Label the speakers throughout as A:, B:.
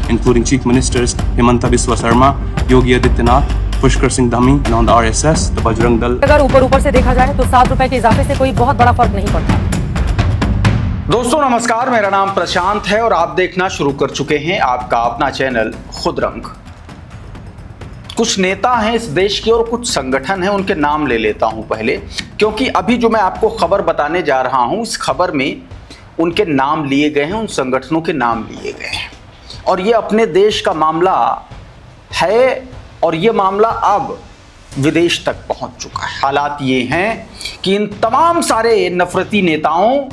A: including Chief Ministers Himanta Biswa Sarma, Yogi Adityanath, Pushkar Singh Dhami and on the RSS, the Bajrang Dal.
B: अगर ऊपर से देखा जाए तो 7 रुपए के इजाफे से कोई बहुत बड़ा फर्क नहीं पड़ता।
C: दोस्तों नमस्कार, मेरा नाम प्रशांत है और आप देखना शुरू कर चुके हैं आपका अपना चैनल खुद रंग। कुछ नेता हैं इस देश के और कुछ संगठन हैं, उनके नाम ले लेता हूं पहले, क्योंकि अभी जो मैं आपको खबर बताने जा रहा हूं इस खबर में उनके नाम लिए गए हैं, उन संगठनों के नाम लिए गए हैं और ये अपने देश का मामला है और ये मामला अब विदेश तक पहुंच चुका है। हालात ये हैं कि इन तमाम सारे नफरती नेताओं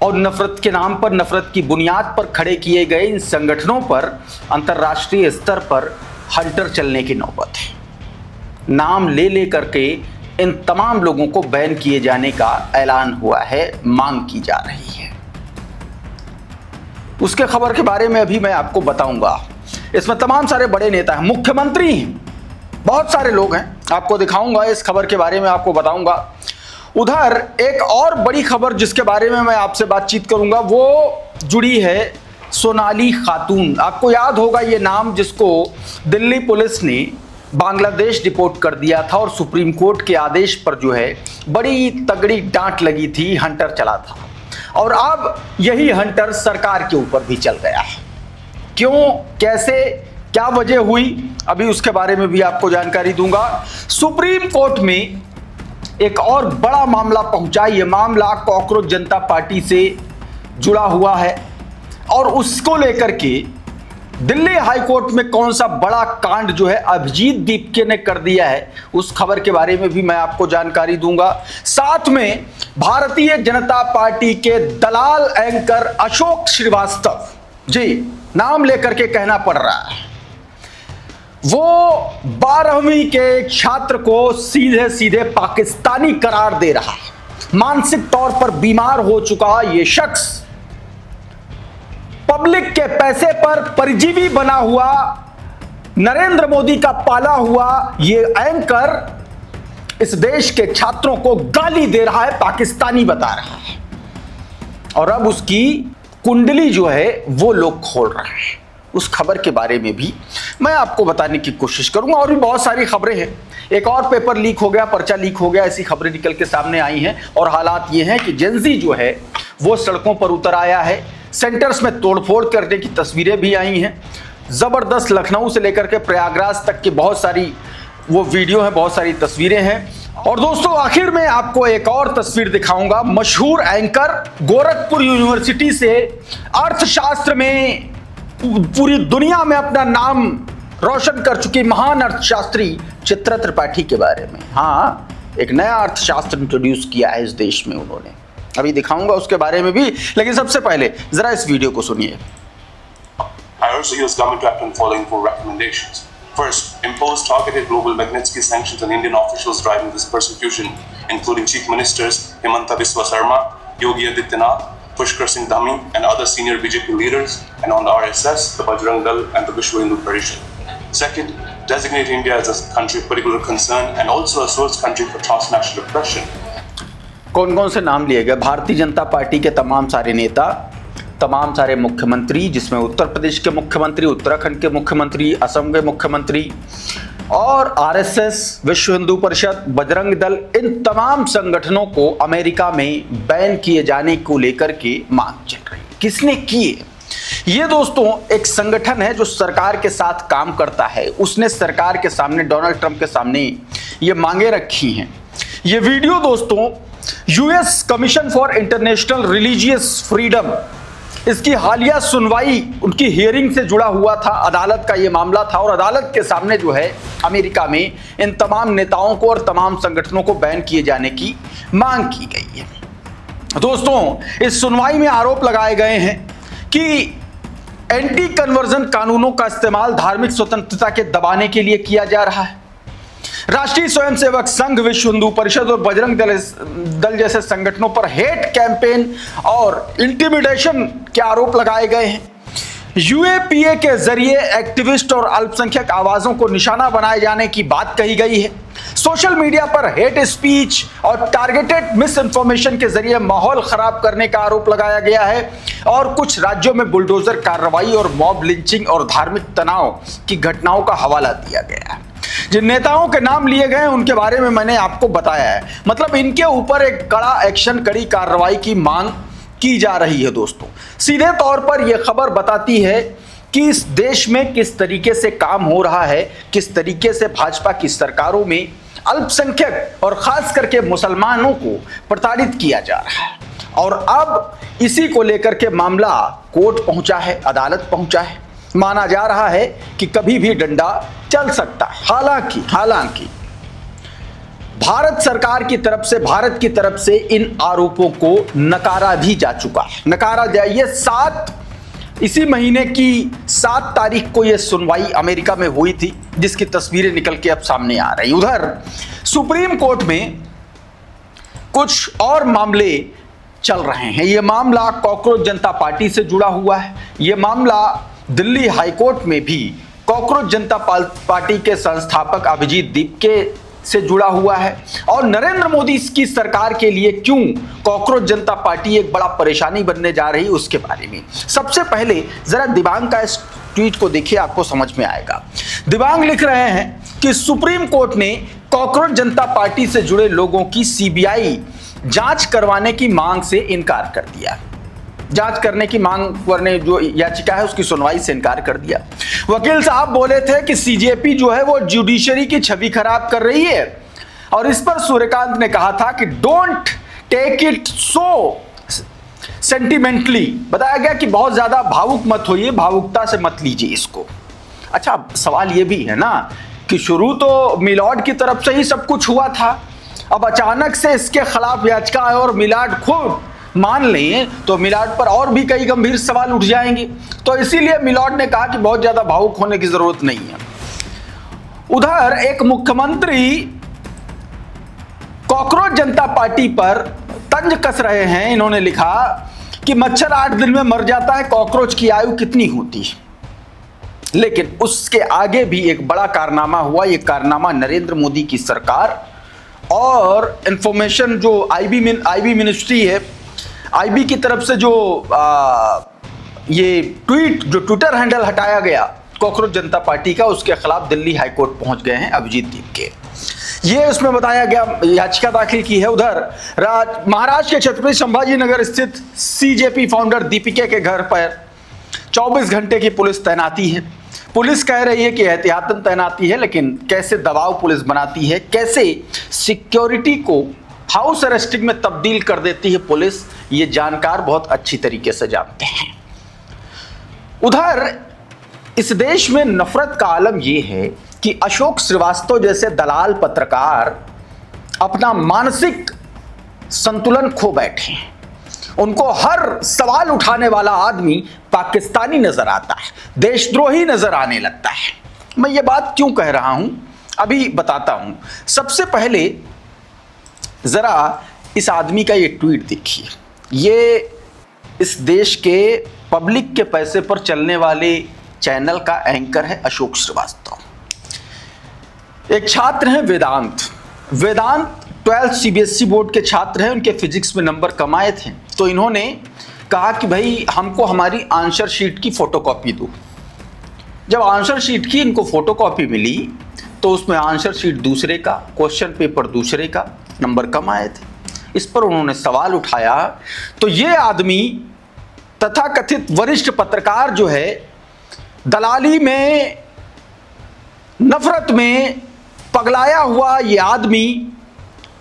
C: और नफरत के नाम पर, नफरत की बुनियाद पर खड़े किए गए इन संगठनों पर अंतर्राष्ट्रीय स्तर पर हंटर चलने की नौबत है। नाम ले ले करके इन तमाम लोगों को बैन किए जाने का ऐलान हुआ है, मांग की जा रही है। उसके खबर के बारे में अभी मैं आपको बताऊंगा। इसमें तमाम सारे बड़े नेता हैं, मुख्यमंत्री हैं, बहुत सारे लोग हैं, आपको दिखाऊंगा इस खबर के बारे में, आपको बताऊंगा। उधर एक और बड़ी खबर जिसके बारे में मैं आपसे बातचीत करूंगा वो जुड़ी है सोनाली खातून। आपको याद होगा ये नाम, जिसको दिल्ली पुलिस ने बांग्लादेश डिपोर्ट कर दिया था और सुप्रीम कोर्ट के आदेश पर जो है बड़ी तगड़ी डांट लगी थी, हंटर चला था और अब यही हंटर सरकार के ऊपर भी चल गया है। क्यों, कैसे, क्या वजह हुई, अभी उसके बारे में भी आपको जानकारी दूंगा। सुप्रीम कोर्ट में एक और बड़ा मामला पहुंचा। यह मामला कॉकरोच जनता पार्टी से जुड़ा हुआ है और उसको लेकर के दिल्ली हाई कोर्ट में कौन सा बड़ा कांड जो है अभिजीत दीपके ने कर दिया है, उस खबर के बारे में भी मैं आपको जानकारी दूंगा। साथ में भारतीय जनता पार्टी के दलाल एंकर अशोक श्रीवास्तव जी, नाम लेकर के कहना पड़ रहा है, वो 12वीं के छात्र को सीधे सीधे पाकिस्तानी करार दे रहा है। मानसिक तौर पर बीमार हो चुका ये शख्स पब्लिक के पैसे पर परजीवी बना हुआ, नरेंद्र मोदी का पाला हुआ ये एंकर इस देश के छात्रों को गाली दे रहा है, पाकिस्तानी बता रहा है और अब उसकी कुंडली जो है वो लोग खोल रहे हैं। उस खबर के बारे में भी मैं आपको बताने की कोशिश करूंगा और भी बहुत सारी खबरें हैं। एक और पेपर लीक हो गया, पर्चा लीक हो गया, ऐसी खबरें निकल के सामने आई हैं और हालात ये हैं कि जेनजी जो है वो सड़कों पर उतर आया है। सेंटर्स में तोड़फोड़ करने की तस्वीरें भी आई हैं। जबरदस्त, लखनऊ से लेकर के प्रयागराज तक की बहुत सारी वो वीडियो है, बहुत सारी तस्वीरें हैं। और दोस्तों आखिर में आपको एक और तस्वीर दिखाऊंगा। मशहूर एंकर, गोरखपुर यूनिवर्सिटी से अर्थशास्त्र में पूरी दुनिया में अपना नाम रोशन कर चुकी महान अर्थशास्त्री चित्रा त्रिपाठी के बारे में। हाँ, एक नया अर्थशास्त्र इंट्रोड्यूस किया है इस देश में उन्होंने, अभी दिखाऊंगा उसके बारे में भी, लेकिन सबसे पहले जरा इस वीडियो को सुनिए।
A: I urge the US government to act on following 4 recommendations. First, impose targeted global Magnitsky sanctions on Indian officials driving this persecution, including Chief Ministers Himanta Biswa Sarma, Yogi Adityanath, Pushkar Singh Dhami, and other senior BJP leaders, and on the RSS, the Bajrang Dal, and the Vishwa Hindu Parishad. Second, designate India as a country of particular concern and also a source country for transnational oppression.
C: कौन कौन से नाम लिए गए? Bharatiya Janata party के तमाम सारे नेता, तमाम सारे मुख्यमंत्री, जिसमें उत्तर प्रदेश के मुख्यमंत्री, उत्तराखंड के मुख्यमंत्री, असम के मुख्यमंत्री और आरएसएस, विश्व हिंदू परिषद, बजरंग दल, इन तमाम संगठनों को अमेरिका में बैन किए जाने को लेकर के मांग चल रही है। किसने किए? ये दोस्तों एक संगठन है जो सरकार के साथ काम करता है। उसने सरकार के सामने, डोनाल्ड ट्रंप के सामने ये मांगे रखी हैं। ये वीडियो दोस्तों US commission for international religious freedom, इसकी हालिया सुनवाई, उनकी हियरिंग से जुड़ा हुआ था। अदालत का ये मामला था और अदालत के सामने जो है अमेरिका में इन तमाम नेताओं को और तमाम संगठनों को बैन किए जाने की मांग की गई है। दोस्तों इस सुनवाई में आरोप लगाए गए हैं कि एंटी कन्वर्जन कानूनों का इस्तेमाल धार्मिक स्वतंत्रता के दबाने के लिए किया जा रहा है। राष्ट्रीय स्वयंसेवक संघ, विश्व हिंदू परिषद और बजरंग दल जैसे संगठनों पर हेट कैंपेन और इंटिमिडेशन के आरोप लगाए गए हैं। यूएपीए के जरिए एक्टिविस्ट और अल्पसंख्यक आवाजों को निशाना बनाए जाने की बात कही गई है। सोशल मीडिया पर हेट स्पीच और टारगेटेड मिस इन्फॉर्मेशन के जरिए माहौल खराब करने का आरोप लगाया गया है और कुछ राज्यों में बुलडोजर कार्रवाई और मॉब लिंचिंग और धार्मिक तनाव की घटनाओं का हवाला दिया गया है। जिन नेताओं के नाम लिए गए हैं उनके बारे में मैंने आपको बताया है। मतलब इनके ऊपर एक कड़ा एक्शन, कड़ी कार्रवाई की मांग की जा रही है। दोस्तों, सीधे तौर पर यह खबर बताती है कि इस देश में किस तरीके से काम हो रहा है, किस तरीके से भाजपा की सरकारों में अल्पसंख्यक और खास करके मुसलमानों को प्रताड़ित किया जा रहा है। और अब इसी को लेकर के मामला कोर्ट पहुंचा है, अदालत पहुंचा है। माना जा रहा है कि कभी भी डंडा चल सकता है। हालांकि भारत सरकार की तरफ से, भारत की तरफ से इन आरोपों को नकारा भी जा चुका है। नकारा जाए, ये इसी महीने की 7 तारीख को यह सुनवाई अमेरिका में हुई थी, जिसकी तस्वीरें निकल के अब सामने आ रही। उधर सुप्रीम कोर्ट में कुछ और मामले चल रहे हैं। यह मामला कॉकरोच जनता पार्टी से जुड़ा हुआ है। यह मामला दिल्ली हाईकोर्ट में भी कॉकरोच जनता पार्टी के संस्थापक अभिजीत दीपके से जुड़ा हुआ है। और नरेंद्र मोदी की सरकार के लिए क्यों कॉकरोच जनता पार्टी एक बड़ा परेशानी बनने जा रही है, उसके बारे में। सबसे पहले जरा दिबांग का इस ट्वीट को देखिए, आपको समझ में आएगा। दिबांग लिख रहे हैं कि सुप्रीम कोर्ट ने कॉकरोच जनता पार्टी से जुड़े लोगों की सीबीआई जांच करवाने की मांग से इनकार कर दिया। जांच करने की मांग करने जो याचिका है उसकी सुनवाई से इनकार कर दिया। वकील साहब बोले थे कि सीजेपी जो है वो जुडिशरी की छवि खराब कर रही है। और इस पर सूर्यकांत ने कहा था कि don't take it so sentimentally. बताया गया कि बहुत ज्यादा भावुक मत होइए, भावुकता से मत लीजिए इसको। अच्छा, सवाल ये भी है ना कि शुरू तो मिलाड की तरफ से ही सब कुछ हुआ था, अब अचानक से इसके खिलाफ याचिका है और मिलाड खुद मान लें तो मिलाड पर और भी कई गंभीर सवाल उठ जाएंगे। तो इसीलिए मिलाड ने कहा कि बहुत ज्यादा भावुक होने की जरूरत नहीं है। उधर एक मुख्यमंत्री कॉकरोच जनता पार्टी पर तंज कस रहे हैं। इन्होंने लिखा कि मच्छर 8 दिन में मर जाता है, कॉकरोच की आयु कितनी होती है। लेकिन उसके आगे भी एक बड़ा कारनामा हुआ। यह कारनामा नरेंद्र मोदी की सरकार और इंफॉर्मेशन जो आईबी मिनिस्ट्री है, आईबी की तरफ से जो ये ट्विटर हैंडल हटाया गया कॉकरोच जनता पार्टी का, उसके खिलाफ दिल्ली हाईकोर्ट पहुंच गए हैं अभिजीत दीपके। ये उसमें बताया गया, याचिका दाखिल की है। उधर महाराष्ट्र के छत्रपति संभाजी नगर स्थित सीजेपी फाउंडर दीपिका के घर पर 24 घंटे की पुलिस तैनाती है। पुलिस कह रही है कि एहतियातन तैनाती है, लेकिन कैसे दबाव पुलिस बनाती है, कैसे सिक्योरिटी को हाउस अरेस्टिंग में तब्दील कर देती है पुलिस, ये जानकार बहुत अच्छी तरीके से जानते हैं। उधर इस देश में नफरत का आलम यह है कि अशोक श्रीवास्तव जैसे दलाल पत्रकार अपना मानसिक संतुलन खो बैठे हैं। उनको हर सवाल उठाने वाला आदमी पाकिस्तानी नजर आता है, देशद्रोही नजर आने लगता है। मैं ये बात क्यों कह रहा हूं, अभी बताता हूं। सबसे पहले जरा इस आदमी का ये ट्वीट देखिए। ये इस देश के पब्लिक के पैसे पर चलने वाले चैनल का एंकर है अशोक श्रीवास्तव। एक छात्र हैं वेदांत 12th सीबीएसई बोर्ड के छात्र हैं। उनके फिजिक्स में नंबर कम आए थे, तो इन्होंने कहा कि भाई हमको हमारी आंसर शीट की फोटोकॉपी दो। जब आंसर शीट की इनको फोटोकॉपी मिली तो उसमें आंसर शीट दूसरे का, क्वेश्चन पेपर दूसरे का, नंबर कम आए थे। इस पर उन्होंने सवाल उठाया तो ये आदमी तथाकथित वरिष्ठ पत्रकार जो है, दलाली में, नफरत में पगलाया हुआ ये आदमी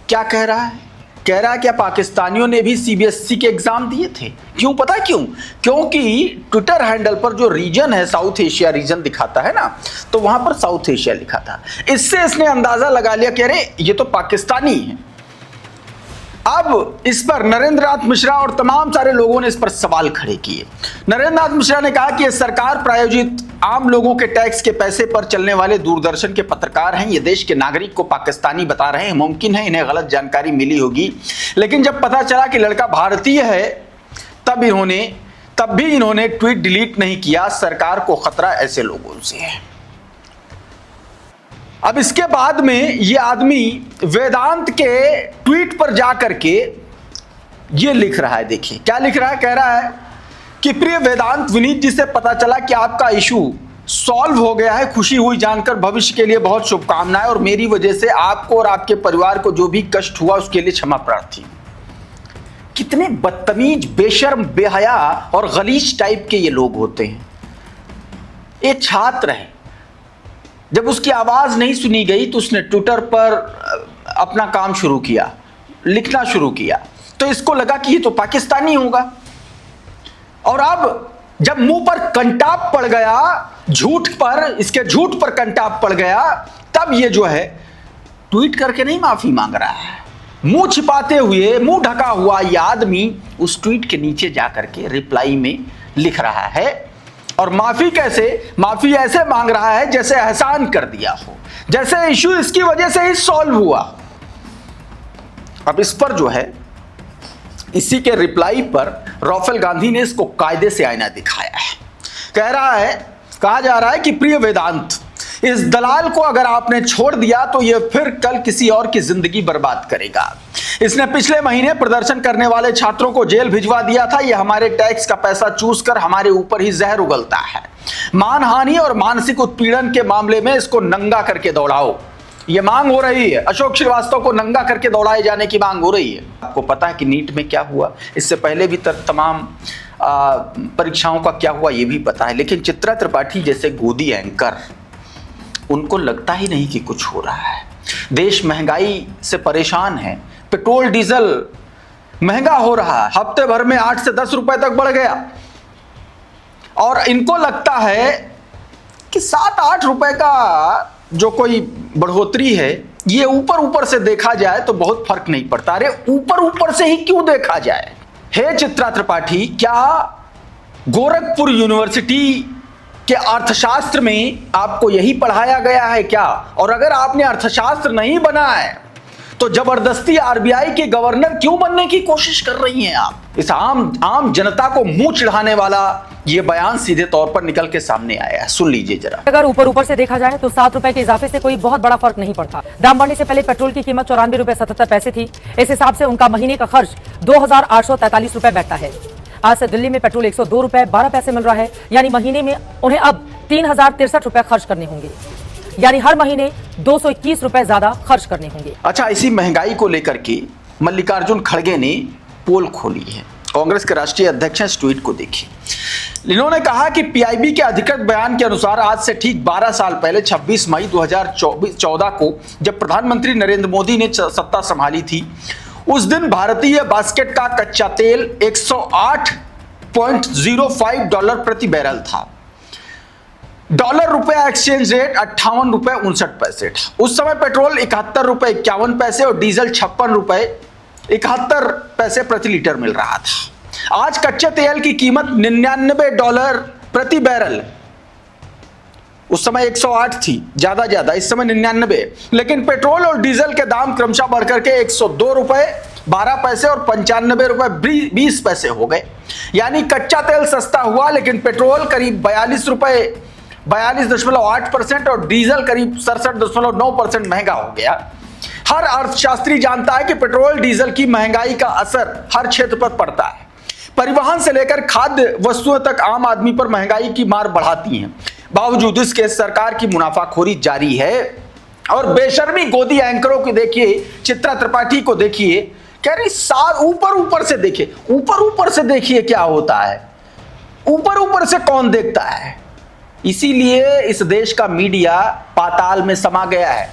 C: क्या कह रहा है? कह रहा है क्या पाकिस्तानियों ने भी सीबीएसई के एग्जाम दिए थे? क्यों? पता क्यों? क्योंकि ट्विटर हैंडल पर जो रीजन है, साउथ एशिया रीजन दिखाता है ना, तो वहां पर साउथ एशिया लिखा था। इससे इसने अंदाजा लगा लिया कि अरे ये तो पाकिस्तानी है। अब इस पर नरेंद्र नाथ मिश्रा और तमाम सारे लोगों ने इस पर सवाल खड़े किए। नरेंद्र नाथ मिश्रा ने कहा कि ये सरकार प्रायोजित आम लोगों के टैक्स के पैसे पर चलने वाले दूरदर्शन के पत्रकार हैं। ये देश के नागरिक को पाकिस्तानी बता रहे हैं। मुमकिन है इन्हें गलत जानकारी मिली होगी, लेकिन जब पता चला कि लड़का भारतीय है तब भी इन्होंने ट्वीट डिलीट नहीं किया। सरकार को खतरा ऐसे लोगों से है। अब इसके बाद में ये आदमी वेदांत के ट्वीट पर जा करके ये लिख रहा है। देखिए क्या लिख रहा है। कह रहा है कि प्रिय वेदांत, विनीत जी से पता चला कि आपका इशू सॉल्व हो गया है। खुशी हुई जानकर, भविष्य के लिए बहुत शुभकामनाएं और मेरी वजह से आपको और आपके परिवार को जो भी कष्ट हुआ उसके लिए क्षमा प्रार्थी। कितने बदतमीज, बेशर्म, बेहया और गलीज टाइप के ये लोग होते हैं। एक छात्र है, जब उसकी आवाज नहीं सुनी गई तो उसने ट्विटर पर अपना काम शुरू किया, लिखना शुरू किया, तो इसको लगा कि ये तो पाकिस्तानी होगा। और अब जब मुंह पर कंटाप पड़ गया, झूठ पर, इसके झूठ पर कंटाप पड़ गया, तब ये जो है ट्वीट करके नहीं माफी मांग रहा है। मुंह छिपाते हुए, मुंह ढका हुआ ये आदमी उस ट्वीट के नीचे जाकर के रिप्लाई में लिख रहा है। और माफी कैसे? माफी ऐसे मांग रहा है जैसे एहसान कर दिया हो, जैसे इशू इसकी वजह से ही सॉल्व हुआ। अब इस पर जो है, इसी के रिप्लाई पर राफेल गांधी ने इसको कायदे से आईना दिखाया है। कहा जा रहा है कि प्रिय वेदांत, इस दलाल को अगर आपने छोड़ दिया तो यह फिर कल किसी और की जिंदगी बर्बाद करेगा। इसने पिछले महीने प्रदर्शन करने वाले छात्रों को जेल भिजवा दिया था। यह हमारे टैक्स का पैसा चूस कर हमारे ऊपर ही जहर उगलता है। मानहानि और मानसिक उत्पीड़न के मामले में इसको नंगा करके दौड़ाओ। ये मांग हो रही है, अशोक श्रीवास्तव को नंगा करके दौड़ाए जाने की मांग हो रही है। आपको पता है कि नीट में क्या हुआ, इससे पहले भी तमाम परीक्षाओं का क्या हुआ ये भी पता है। लेकिन चित्रा त्रिपाठी जैसे गोदी एंकर, उनको लगता ही नहीं कि कुछ हो रहा है। देश महंगाई से परेशान है, पेट्रोल डीजल महंगा हो रहा है, हफ्ते भर में 8 से 10 रुपए तक बढ़ गया। और इनको लगता है कि 7-8 रुपए का जो कोई बढ़ोतरी है, ये ऊपर से देखा जाए तो बहुत फर्क नहीं पड़ता। अरे ऊपर से ही क्यों देखा जाए? हे चित्रा त्रिपाठी, क्या गोरखपुर यूनिवर्सिटी के अर्थशास्त्र में आपको यही पढ़ाया गया है क्या? और अगर आपने अर्थशास्त्र नहीं बना है तो जबरदस्ती आरबीआई के गवर्नर क्यों बनने की कोशिश कर रही हैं आप? इस आम जनता को मुंह चिढ़ाने वाला ये बयान सीधे तौर पर निकल के सामने आया है। सुन लीजिए जरा।
B: अगर ऊपर से देखा जाए तो 7 रुपए के इजाफे से कोई बहुत बड़ा फर्क नहीं पड़ता। दाम बढ़ने से पहले पेट्रोल की कीमत 94 रुपए 77 पैसे थी। इस हिसाब से उनका महीने का खर्च 2843 रुपए बैठता है। आज से दिल्ली में पेट्रोल 102 रुपए 12 पैसे मिल रहा है, यानी महीने में उन्हें अब 3063 रुपए खर्च करने होंगे, यानी हर महीने 221 रुपए ज्यादा खर्च करने होंगे।
C: अच्छा, इसी महंगाई को लेकर के मल्लिकार्जुन खड़गे ने पोल खोली है। कांग्रेस के राष्ट्रीय अध्यक्ष इस ट्वीट को देखिए। इन्होंने कहा कि पीआईबी के अधिकृत बयान के अनुसार आज से ठीक 12 साल पहले 26 मई 2014 को जब प्रधानमंत्री नरेंद्र मोदी ने सत्ता संभाली थी, उस दिन भारतीय बास्केट का कच्चा तेल 108.05 डॉलर प्रति बैरल था। डॉलर रुपया एक्सचेंज रेट 58 रुपए 59 पैसे था। उस समय पेट्रोल 71 रुपए 51 पैसे और डीजल 56 रुपए 71 पैसे प्रति लीटर मिल रहा था। आज कच्चे तेल की कीमत 99 डॉलर प्रति बैरल, उस समय 108 थी, ज्यादा इस समय 99। लेकिन पेट्रोल और डीजल के दाम क्रमशः बढ़कर के 102 रुपए 12 पैसे और 95 रुपए 20 पैसे हो गए। यानी कच्चा तेल सस्ता हुआ, लेकिन पेट्रोल करीब 42.8% और डीजल करीब 67.9% महंगा हो गया। हर अर्थशास्त्री जानता है कि पेट्रोल डीजल की महंगाई का असर हर क्षेत्र पर पड़ता है। परिवहन से लेकर खाद्य वस्तुओं तक आम आदमी पर महंगाई की मार बढ़ाती हैं। बावजूद इसके सरकार की मुनाफाखोरी जारी है। और बेशर्मी गोदी एंकरों को देखिए, चित्रा त्रिपाठी को देखिए, कह रही ऊपर से देखिए, ऊपर से देखिए क्या होता है। ऊपर से कौन देखता है? इसीलिए इस देश का मीडिया पाताल में समा गया है।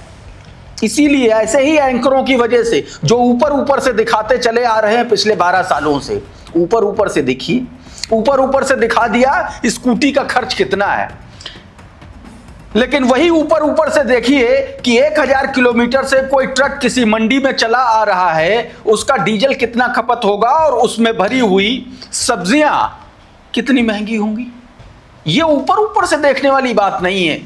C: इसीलिए ऐसे ही एंकरों की वजह से जो ऊपर से दिखाते चले आ रहे हैं पिछले 12 सालों से, ऊपर से देखिए, ऊपर से दिखा दिया स्कूटी का खर्च कितना है, लेकिन वही ऊपर से देखिए कि 1000 किलोमीटर से कोई ट्रक किसी मंडी में चला आ रहा है, उसका डीजल कितना खपत होगा और उसमें भरी हुई सब्जियां कितनी महंगी होंगी। ये ऊपर से देखने वाली बात नहीं है।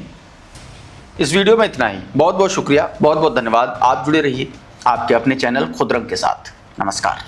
C: इस वीडियो में इतना ही। बहुत बहुत शुक्रिया, बहुत बहुत धन्यवाद। आप जुड़े रहिए आपके अपने चैनल खुदरंग के साथ। नमस्कार।